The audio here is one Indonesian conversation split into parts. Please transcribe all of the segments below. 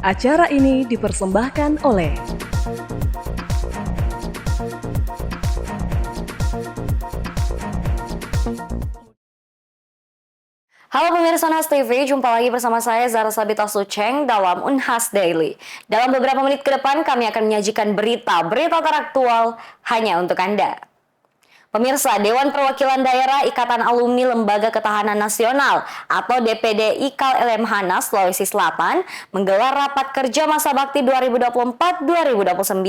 Acara ini dipersembahkan oleh Halo pemirsa Unhas TV, jumpa lagi bersama saya Zara Sabita Suceng dalam Unhas Daily. Dalam beberapa menit ke depan kami akan menyajikan berita teraktual hanya untuk Anda. Pemirsa, Dewan Perwakilan Daerah Ikatan Alumni Lembaga Ketahanan Nasional atau DPD IKAL Lemhanas Sulawesi Selatan menggelar rapat kerja masa bakti 2024-2029.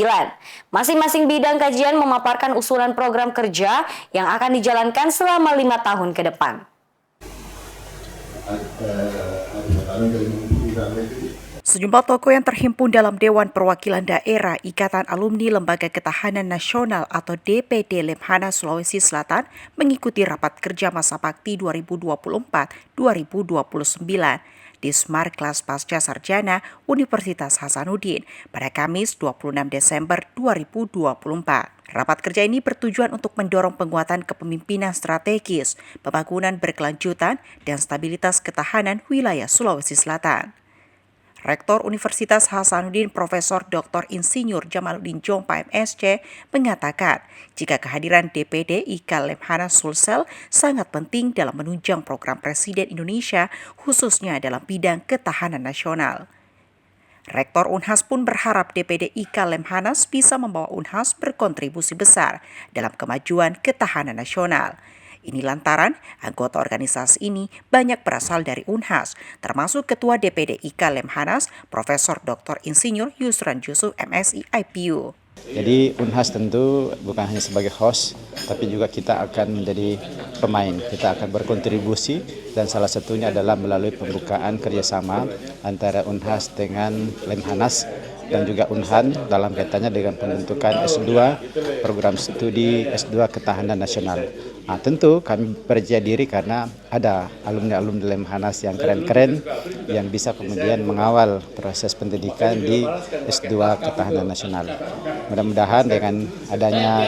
Masing-masing bidang kajian memaparkan usulan program kerja yang akan dijalankan selama 5 tahun ke depan. Sejumlah tokoh yang terhimpun dalam Dewan Perwakilan Daerah Ikatan Alumni Lembaga Ketahanan Nasional atau DPD Lemhanas Sulawesi Selatan mengikuti rapat kerja masa bakti 2024-2029 di Smart Kelas Pasca Sarjana Universitas Hasanuddin pada Kamis 26 Desember 2024. Rapat kerja ini bertujuan untuk mendorong penguatan kepemimpinan strategis, pembangunan berkelanjutan, dan stabilitas ketahanan wilayah Sulawesi Selatan. Rektor Universitas Hasanuddin Profesor Dr. Insinyur Jamaluddin Jompa MSc mengatakan jika kehadiran DPD IKAL Lemhanas Sulsel sangat penting dalam menunjang program Presiden Indonesia khususnya dalam bidang ketahanan nasional. Rektor Unhas pun berharap DPD IKAL Lemhanas bisa membawa Unhas berkontribusi besar dalam kemajuan ketahanan nasional. Ini lantaran anggota organisasi ini banyak berasal dari Unhas, termasuk Ketua DPD IKAL Lemhanas, Profesor Dr. Insinyur Yusran Yusuf MSI IPU. Jadi Unhas tentu bukan hanya sebagai host, tapi juga kita akan menjadi pemain. Kita akan berkontribusi dan salah satunya adalah melalui pembukaan kerjasama antara Unhas dengan Lemhanas dan juga Unhan dalam kaitannya dengan pembentukan S2, program studi S2 Ketahanan Nasional. Tentu kami percaya diri karena ada alumni-alumni Lemhanas yang keren-keren yang bisa kemudian mengawal proses pendidikan di S2 Ketahanan Nasional. Mudah-mudahan dengan adanya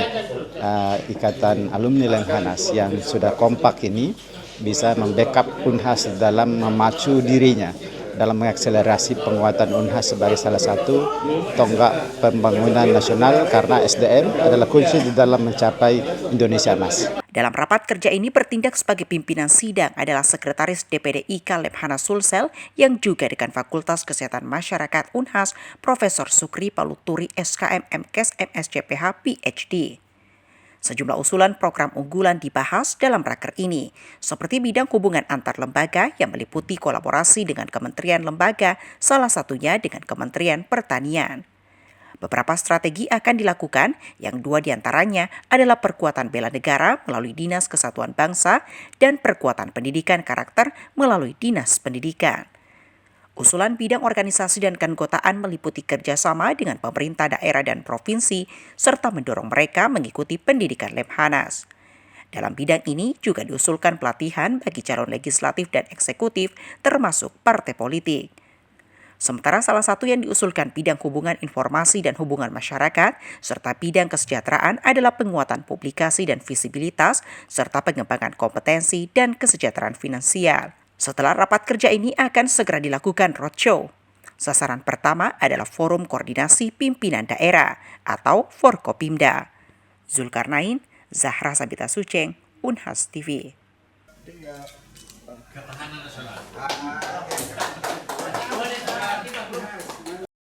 Ikatan Alumni Lemhanas yang sudah kompak ini bisa membackup Unhas dalam memacu dirinya dalam mengakselerasi penguatan Unhas sebagai salah satu tonggak pembangunan nasional karena SDM adalah kunci di dalam mencapai Indonesia Emas. Dalam rapat kerja ini bertindak sebagai pimpinan sidang adalah Sekretaris DPD IKAL Lemhanas Sulsel yang juga dekan Fakultas Kesehatan Masyarakat Unhas, Profesor Sukri Paluturi SKM MKes MSCPH PhD. Sejumlah usulan program unggulan dibahas dalam raker ini, seperti bidang hubungan antar lembaga yang meliputi kolaborasi dengan kementerian lembaga, salah satunya dengan Kementerian Pertanian. Beberapa strategi akan dilakukan, yang 2 diantaranya adalah perkuatan bela negara melalui Dinas Kesatuan Bangsa dan perkuatan pendidikan karakter melalui Dinas Pendidikan. Usulan bidang organisasi dan keanggotaan meliputi kerjasama dengan pemerintah daerah dan provinsi, serta mendorong mereka mengikuti pendidikan Lemhanas. Dalam bidang ini juga diusulkan pelatihan bagi calon legislatif dan eksekutif, termasuk partai politik. Sementara salah satu yang diusulkan bidang hubungan informasi dan hubungan masyarakat, serta bidang kesejahteraan adalah penguatan publikasi dan visibilitas, serta pengembangan kompetensi dan kesejahteraan finansial. Setelah rapat kerja ini akan segera dilakukan roadshow. Sasaran pertama adalah Forum Koordinasi Pimpinan Daerah atau Forkopimda. Zulkarnain, Zahra Sabita Suceng, Unhas TV.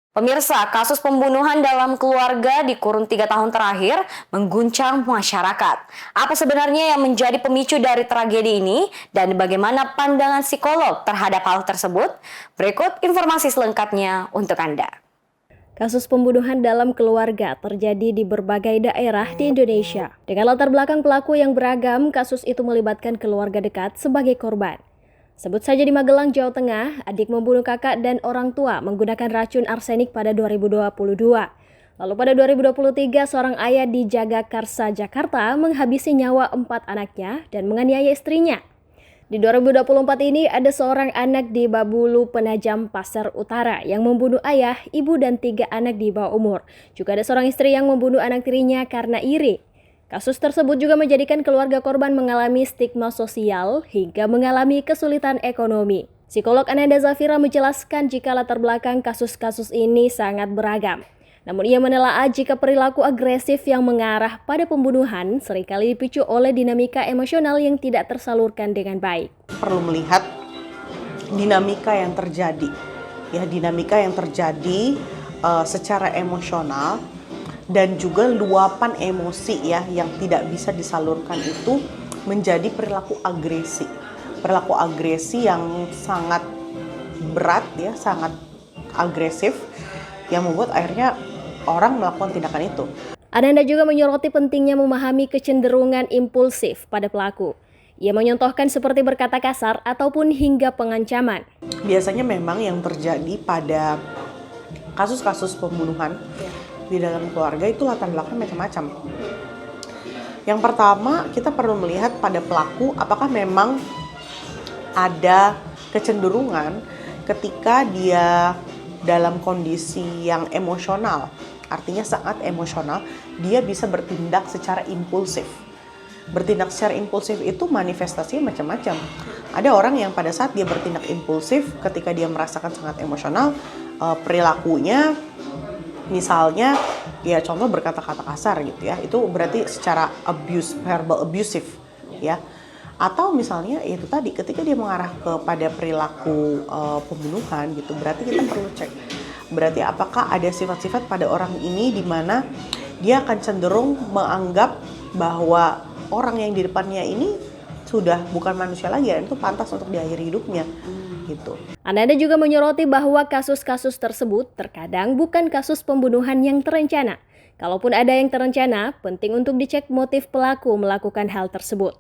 Pemirsa, kasus pembunuhan dalam keluarga di kurun 3 tahun terakhir mengguncang masyarakat. Apa sebenarnya yang menjadi pemicu dari tragedi ini dan bagaimana pandangan psikolog terhadap hal tersebut? Berikut informasi selengkapnya untuk Anda. Kasus pembunuhan dalam keluarga terjadi di berbagai daerah di Indonesia. Dengan latar belakang pelaku yang beragam, kasus itu melibatkan keluarga dekat sebagai korban. Sebut saja di Magelang, Jawa Tengah, adik membunuh kakak dan orang tua menggunakan racun arsenik pada 2022. Lalu pada 2023, seorang ayah di Jagakarsa, Jakarta menghabisi nyawa 4 anaknya dan menganiaya istrinya. Di 2024 ini ada seorang anak di Babulu Penajam, Pasar Utara yang membunuh ayah, ibu, dan 3 anak di bawah umur. Juga ada seorang istri yang membunuh anak tirinya karena iri. Kasus tersebut juga menjadikan keluarga korban mengalami stigma sosial hingga mengalami kesulitan ekonomi. Psikolog Ananda Zafira menjelaskan jika latar belakang kasus-kasus ini sangat beragam. Namun ia menelaah jika perilaku agresif yang mengarah pada pembunuhan seringkali dipicu oleh dinamika emosional yang tidak tersalurkan dengan baik. Perlu melihat dinamika yang terjadi, ya dinamika yang terjadi secara emosional dan juga luapan emosi ya yang tidak bisa disalurkan itu menjadi perilaku agresi. Perilaku agresi yang sangat berat ya, sangat agresif yang membuat akhirnya orang melakukan tindakan itu. Ananda juga menyoroti pentingnya memahami kecenderungan impulsif pada pelaku. Ia menyontohkan seperti berkata kasar ataupun hingga pengancaman. Biasanya memang yang terjadi pada kasus-kasus pembunuhan di dalam keluarga itu latar belakang macam-macam. Yang pertama, kita perlu melihat pada pelaku apakah memang ada kecenderungan ketika dia dalam kondisi yang emosional. Artinya sangat emosional, dia bisa bertindak secara impulsif. Bertindak secara impulsif itu manifestasinya macam-macam. Ada orang yang pada saat dia bertindak impulsif, ketika dia merasakan sangat emosional, perilakunya misalnya ya contoh berkata-kata kasar gitu ya, itu berarti secara verbal abusive ya. Atau misalnya itu tadi ketika dia mengarah kepada perilaku pembunuhan gitu, berarti kita perlu cek. Berarti apakah ada sifat-sifat pada orang ini di mana dia akan cenderung menganggap bahwa orang yang di depannya ini sudah bukan manusia lagi dan itu pantas untuk diakhiri hidupnya gitu. Ananda juga menyoroti bahwa kasus-kasus tersebut terkadang bukan kasus pembunuhan yang terencana. Kalaupun ada yang terencana, penting untuk dicek motif pelaku melakukan hal tersebut.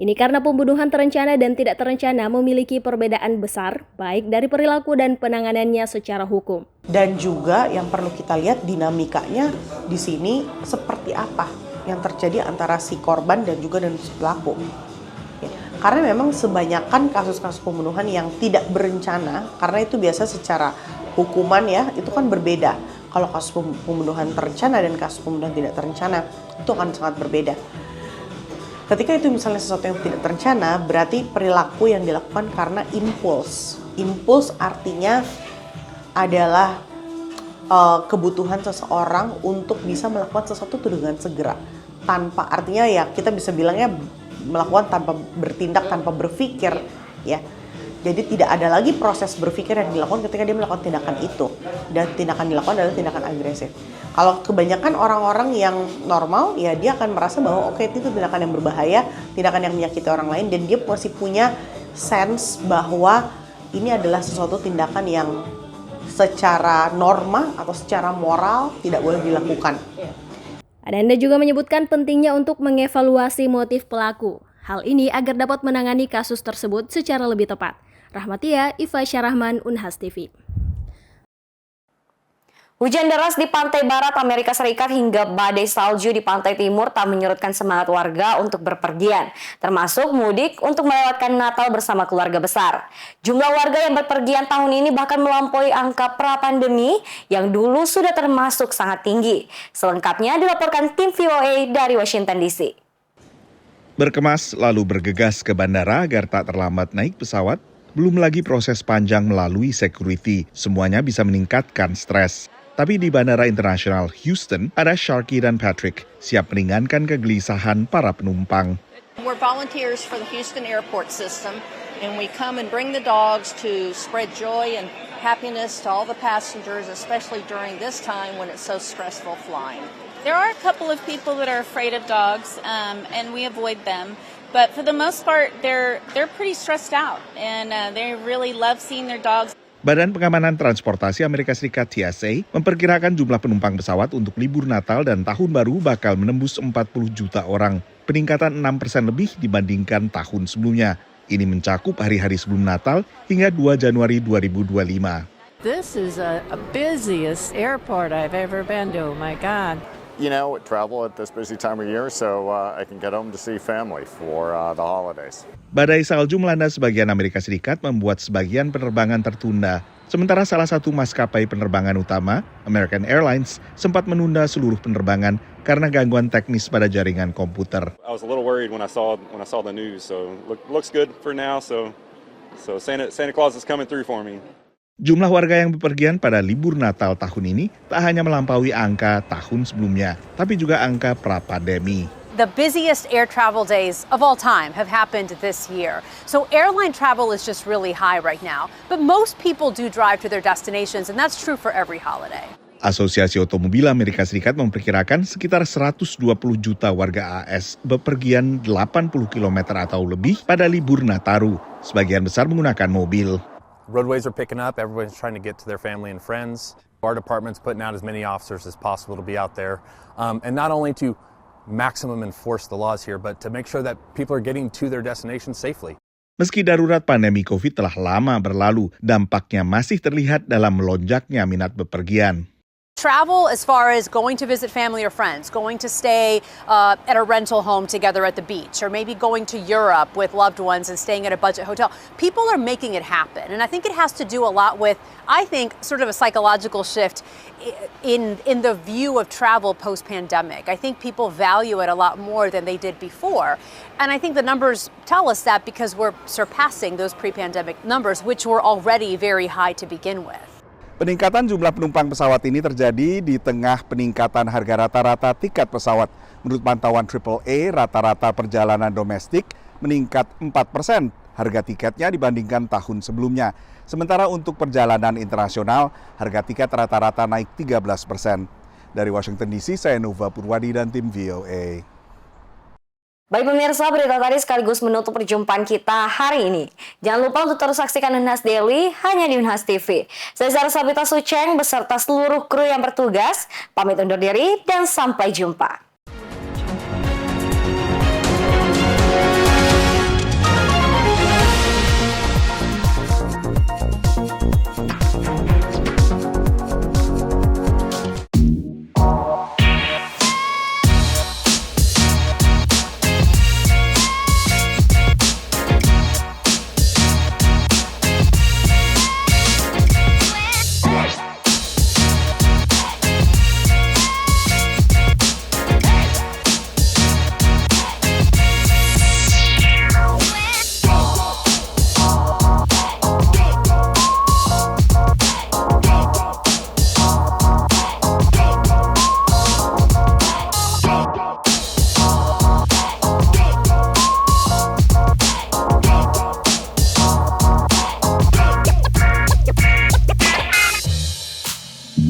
Ini karena pembunuhan terencana dan tidak terencana memiliki perbedaan besar, baik dari perilaku dan penanganannya secara hukum. Dan juga yang perlu kita lihat dinamikanya di sini seperti apa yang terjadi antara si korban dan juga dan si pelaku. Karena memang kebanyakan kasus-kasus pembunuhan yang tidak berencana, karena itu biasa secara hukuman ya, itu kan berbeda. Kalau kasus pembunuhan terencana dan kasus pembunuhan tidak terencana, itu akan sangat berbeda. Ketika itu misalnya sesuatu yang tidak terencana, berarti perilaku yang dilakukan karena impuls. Impuls artinya adalah kebutuhan seseorang untuk bisa melakukan sesuatu dengan segera. Tanpa, artinya ya kita bisa bilangnya melakukan tanpa bertindak, tanpa berpikir ya. Jadi tidak ada lagi proses berpikir yang dilakukan ketika dia melakukan tindakan itu. Dan tindakan dilakukan adalah tindakan agresif. Kalau kebanyakan orang-orang yang normal ya dia akan merasa bahwa oke, itu tindakan yang berbahaya, tindakan yang menyakiti orang lain, dan dia masih punya sense bahwa ini adalah sesuatu tindakan yang secara norma atau secara moral tidak boleh dilakukan. Ananda juga menyebutkan pentingnya untuk mengevaluasi motif pelaku. Hal ini agar dapat menangani kasus tersebut secara lebih tepat. Rahmatia, Iva Syarahman, Unhas TV. Hujan deras di pantai barat Amerika Serikat hingga badai salju di pantai timur tak menyurutkan semangat warga untuk berpergian, termasuk mudik untuk melewatkan Natal bersama keluarga besar. Jumlah warga yang berpergian tahun ini bahkan melampaui angka pra-pandemi yang dulu sudah termasuk sangat tinggi. Selengkapnya dilaporkan tim VOA dari Washington DC. Berkemas lalu bergegas ke bandara agar tak terlambat naik pesawat, belum lagi proses panjang melalui security, semuanya bisa meningkatkan stres. Tapi di Bandara Internasional Houston, ada Sharky dan Patrick siap meringankan kegelisahan para penumpang. We're volunteers for the Houston airport system, and we come and bring the dogs to spread joy and happiness to all the passengers, especially during this time when it's so stressful flying. There are a couple of people that are afraid of dogs, and we avoid them. But for the most part, they're pretty stressed out, and they really love seeing their dogs. Badan Pengamanan Transportasi Amerika Serikat TSA memperkirakan jumlah penumpang pesawat untuk libur Natal dan Tahun Baru bakal menembus 40 juta orang, peningkatan 6% lebih dibandingkan tahun sebelumnya. Ini mencakup hari-hari sebelum Natal hingga 2 Januari 2025. This is a busiest airport I've ever been to, my God. You know, travel at this busy time of year so I can get home to see family for the holidays. Badai salju melanda sebagian Amerika Serikat membuat sebagian penerbangan tertunda. Sementara salah satu maskapai penerbangan utama, American Airlines, sempat menunda seluruh penerbangan karena gangguan teknis pada jaringan komputer. I was a little worried when I saw the news, so looks good for now. So So Santa Claus is coming through for me. Jumlah warga yang bepergian pada libur Natal tahun ini tak hanya melampaui angka tahun sebelumnya, tapi juga angka pra-pandemi. The busiest air travel days of all time have happened this year. So airline travel is just really high right now. But most people do drive to their destinations, and that's true for every holiday. Asosiasi Otomobil Amerika Serikat memperkirakan sekitar 120 juta warga AS bepergian 80 km atau lebih pada libur Nataru. Sebagian besar menggunakan mobil. Roadways are picking up. Everyone's trying to get to their family and friends. Our department's putting out as many officers as possible to be out there. And not only to maximum enforce the laws here, but to make sure that people are getting to their destination safely. Meski darurat pandemi COVID telah lama berlalu, dampaknya masih terlihat dalam melonjaknya minat bepergian. Travel as far as going to visit family or friends, going to stay at a rental home together at the beach, or maybe going to Europe with loved ones and staying at a budget hotel. People are making it happen. And I think it has to do a lot with, I think, sort of a psychological shift in the view of travel post-pandemic. I think people value it a lot more than they did before. And I think the numbers tell us that because we're surpassing those pre-pandemic numbers, which were already very high to begin with. Peningkatan jumlah penumpang pesawat ini terjadi di tengah peningkatan harga rata-rata tiket pesawat. Menurut pantauan AAA, rata-rata perjalanan domestik meningkat 4% harga tiketnya dibandingkan tahun sebelumnya. Sementara untuk perjalanan internasional, harga tiket rata-rata naik 13%. Dari Washington DC, saya Nova Purwadi dan tim VOA. Baik pemirsa, berita tadi sekaligus menutup perjumpaan kita hari ini. Jangan lupa untuk terus saksikan Unhas Daily hanya di Unhas TV. Saya Zara Sabita Sucheng beserta seluruh kru yang bertugas. Pamit undur diri dan sampai jumpa.